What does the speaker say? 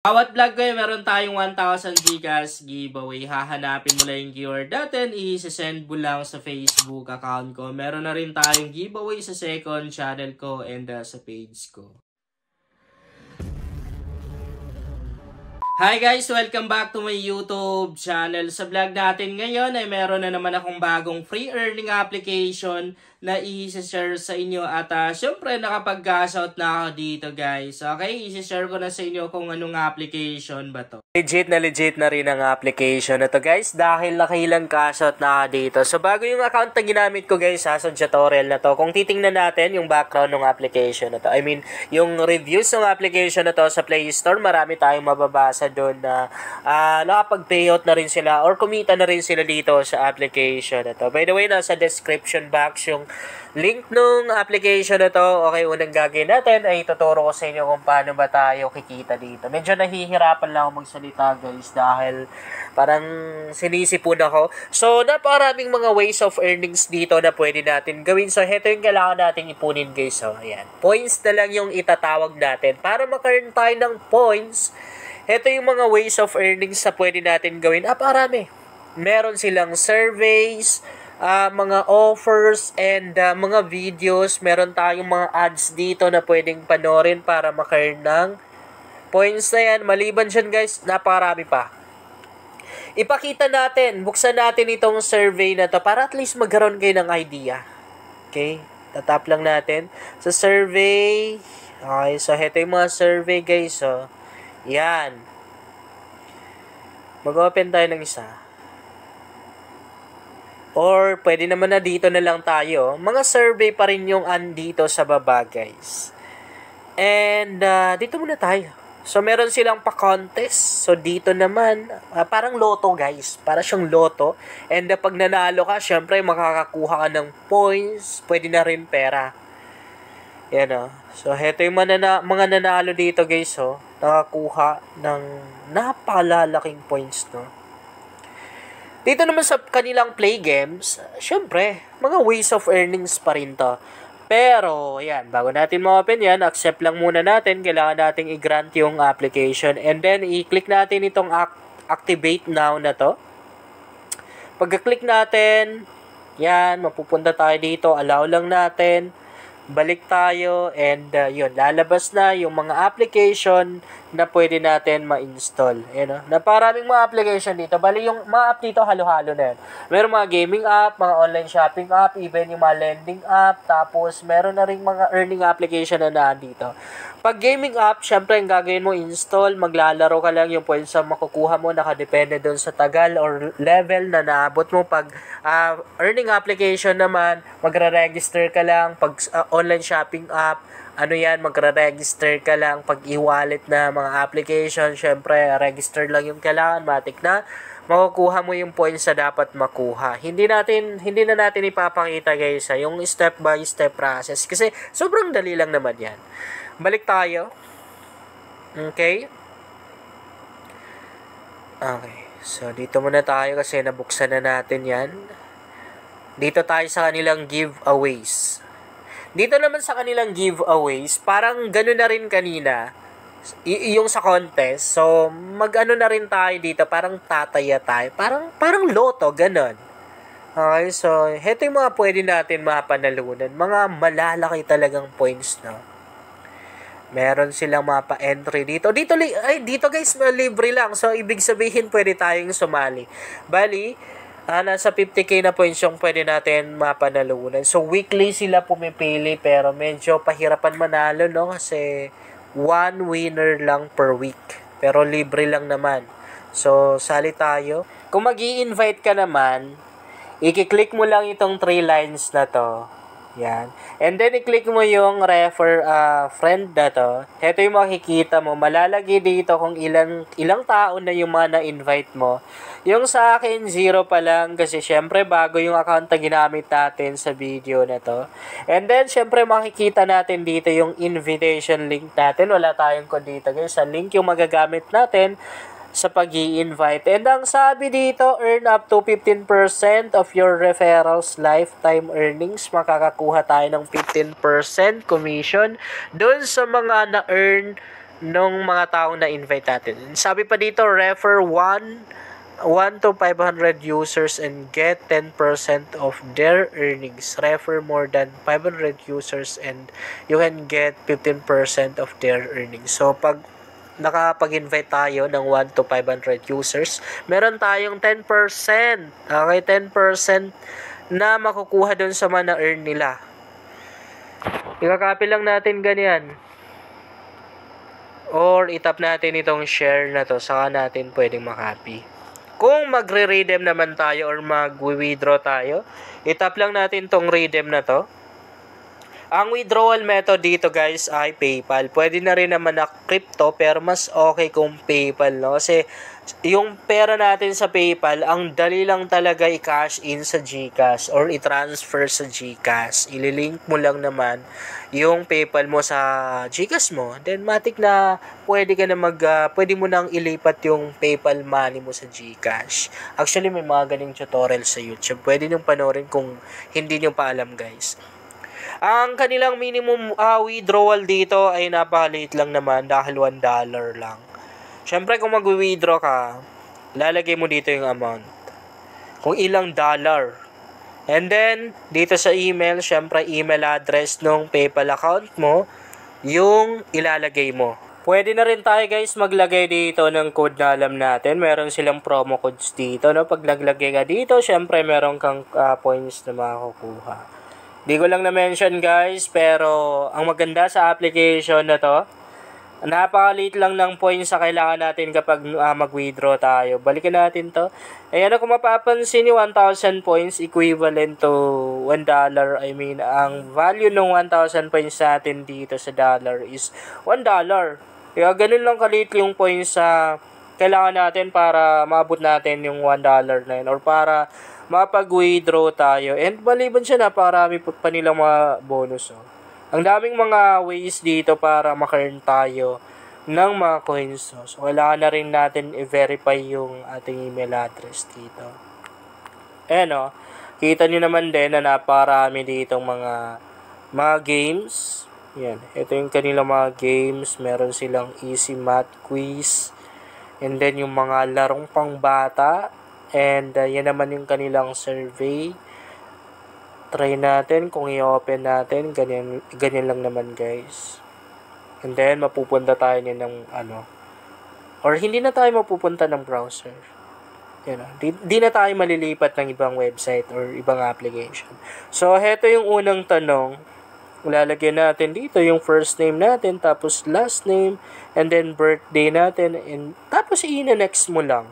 Bawat vlog ko meron tayong 1,000 Gcash giveaway. Hahanapin mo lang yung keyword natin, i-send mo lang sa Facebook account ko. Meron na rin tayong giveaway sa second channel ko and sa page ko. Hi guys! Welcome back to my YouTube channel. Sa vlog natin ngayon ay meron na naman akong bagong free earning application na i-share sa inyo at syempre nakapag-cash out na ako dito guys. Okay, i-share ko na sa inyo kung anong application ba to. Legit na rin ang application na to guys dahil nakailang cash out na dito. So bago yung account na ginamit ko guys sa tutorial na to, kung titingnan natin yung background ng application na to, I mean yung reviews ng application na to sa Play Store, marami tayong mababasa doon na nakapag-payout na rin sila or kumita na rin sila dito sa application na to. By the way, nasa description box yung link nung application na to. Okay, unang gagawin natin ay tuturo ko sa inyo kung paano ba tayo kikita dito. Medyo nahihirapan lang ako magsalita guys dahil parang sinisipon ako. So, napakaraming mga ways of earnings dito na pwede natin gawin. So, heto yung kailangan natin ipunin guys. So, ayan. Points na lang yung itatawag natin. Para makaroon tayo ng points, heto yung mga ways of earnings na pwede natin gawin. Parami. Meron silang surveys, mga offers, and mga videos. Meron tayong mga ads dito na pwedeng panorin para makaroon ng points na yan. Maliban dyan guys, napakarami pa. Ipakita natin, buksan natin itong survey na to para at least magkaroon kayo ng idea. Okay, tatap lang natin sa survey. Okay, so ito yung mga survey guys. So, yan. Mag-open tayo ng isa. Or, pwede naman na dito na lang tayo. Mga survey pa rin yung andito sa baba, guys. And, dito muna tayo. So, meron silang pa-contest. So, dito naman, parang loto, guys. Para siyang loto. And, pag nanalo ka, syempre, makakakuha ka ng points. Pwede na rin pera. Yan, So, heto yung mga nanalo dito, guys, nakakuha ng napakalalaking points, no? Dito naman sa kanilang play games, syempre, mga ways of earnings pa rin to. Pero, yan, bago natin ma-open yan, accept lang muna natin. Kailangan natin i-grant yung application. And then, i-click natin itong activate now na to. Pagka-click natin, yan, mapupunta tayo dito. Allow lang natin. Balik tayo and yun, lalabas na yung mga application na pwede natin ma-install. Naparaming mga application dito. Bali yung mga app dito halo-halo na yan. Meron mga gaming app, mga online shopping app, even yung mga lending app, tapos meron na rin mga earning application na nandito. Pag gaming app, syempre yung gagawin mo install, maglalaro ka lang, yung points na makukuha mo nakadepende doon sa tagal or level na naabot mo. Pag earning application naman, magre-register ka lang. Pag online shopping app, magre-register ka lang. Pag e-wallet na mga application, syempre register lang yung kailangan, matik na makukuha mo yung points na dapat makuha. Hindi na natin ipapakita guys yung step by step process kasi sobrang dali lang naman yan. Balik tayo. Okay. So dito muna tayo kasi nabuksan na natin yan. Dito tayo sa kanilang giveaways. Dito naman sa kanilang giveaways, parang gano'n na rin kanina, yung sa contest. So, na rin tayo dito, parang tataya tayo. Parang loto, gano'n. Okay, so, heto yung mga pwede natin mapanalunan. Mga malalaki talagang points, no? Meron silang mga pa-entry dito. Dito guys, libre lang. So, ibig sabihin, pwede tayong sumali. Bali, nasa 50k na points yung pwede natin mapanalunan. So, weekly sila pumipili pero medyo pahirapan manalo, no? Kasi, one winner lang per week. Pero libre lang naman. So, sali tayo. Kung mag-i-invite ka naman, i-click mo lang itong 3 lines na to. Yan. And then, i-click mo yung refer friend na to. Ito yung makikita mo. Malalagay dito kung ilang tao na yung mga na-invite mo. Yung sa akin, 0 pa lang. Kasi, syempre, bago yung account na ginamit natin sa video na to. And then, syempre, makikita natin dito yung invitation link natin. Wala tayong code dito, guys. Sa link yung magagamit natin sa pag-i-invite. And ang sabi dito, earn up to 15% of your referrals lifetime earnings. Makakakuha tayo ng 15% commission doon sa mga na-earn nung mga taong na-invite natin. Sabi pa dito, refer 1 to 500 users and get 10% of their earnings. Refer more than 500 users and you can get 15% of their earnings. So, pag nakapag-invite tayo ng 1 to 500 users, meron tayong 10%. Okay, 10% na makukuha dun sa mga na-earn nila. Ikakopy lang natin ganyan. Or itap natin itong share na to, saka natin pwedeng makopy. Kung magre-redeem naman tayo or mag-withdraw tayo, itap lang natin tong redeem na to. Ang withdrawal method dito guys ay PayPal. Pwede na rin naman na crypto pero mas okay kung PayPal, no? Kasi yung pera natin sa PayPal, ang dali lang talaga i-cash in sa GCash or i-transfer sa GCash. Ililink mo lang naman yung PayPal mo sa GCash mo. Then matik na pwede mo nang ilipat yung PayPal money mo sa GCash. Actually may mga galing tutorial sa YouTube. Pwede nyo panoorin kung hindi nyo pa alam guys. Ang kanilang minimum withdrawal dito ay napakaliit lang naman dahil $1 lang. Siyempre kung mag-withdraw ka, lalagay mo dito yung amount. Kung ilang dollar. And then, dito sa email, siyempre email address ng PayPal account mo, yung ilalagay mo. Pwede na rin tayo guys maglagay dito ng code na alam natin. Meron silang promo codes dito. No? Pag naglagay ka dito, siyempre meron kang points na makukuha. Di ko lang na-mention guys, pero ang maganda sa application na to, napakaliit lang ng points sa kailangan natin kapag mag-withdraw tayo. Balikan natin to. Ayan, kung mapapansin nyo, 1,000 points equivalent to $1. I mean, ang value ng 1,000 points natin dito sa dollar is $1. Kaya ganun lang kaliit yung points sa kailangan natin para maabot natin yung $1 na yun or para mapag-withdraw tayo. And maliban siya, napakarami pa nilang mga bonus. Oh. Ang daming mga ways dito para maka-earn tayo ng mga coins. Oh. So, kailangan na rin natin i-verify yung ating email address dito. Ayan o. Kita nyo naman din na napakarami ditong mga games. Yan. Ito yung kanilang mga games. Meron silang easy math quiz. And then yung mga larong pangbata. And yan naman yung kanilang survey. Try natin kung i-open natin. Ganyan lang naman guys. And then mapupunta tayo ng or hindi na tayo mapupunta ng browser. Yan, di na tayo malilipat ng ibang website or ibang application. So heto yung unang tanong. Lalagyan natin dito yung first name natin, tapos last name, and then birthday natin, and tapos i-next mo lang.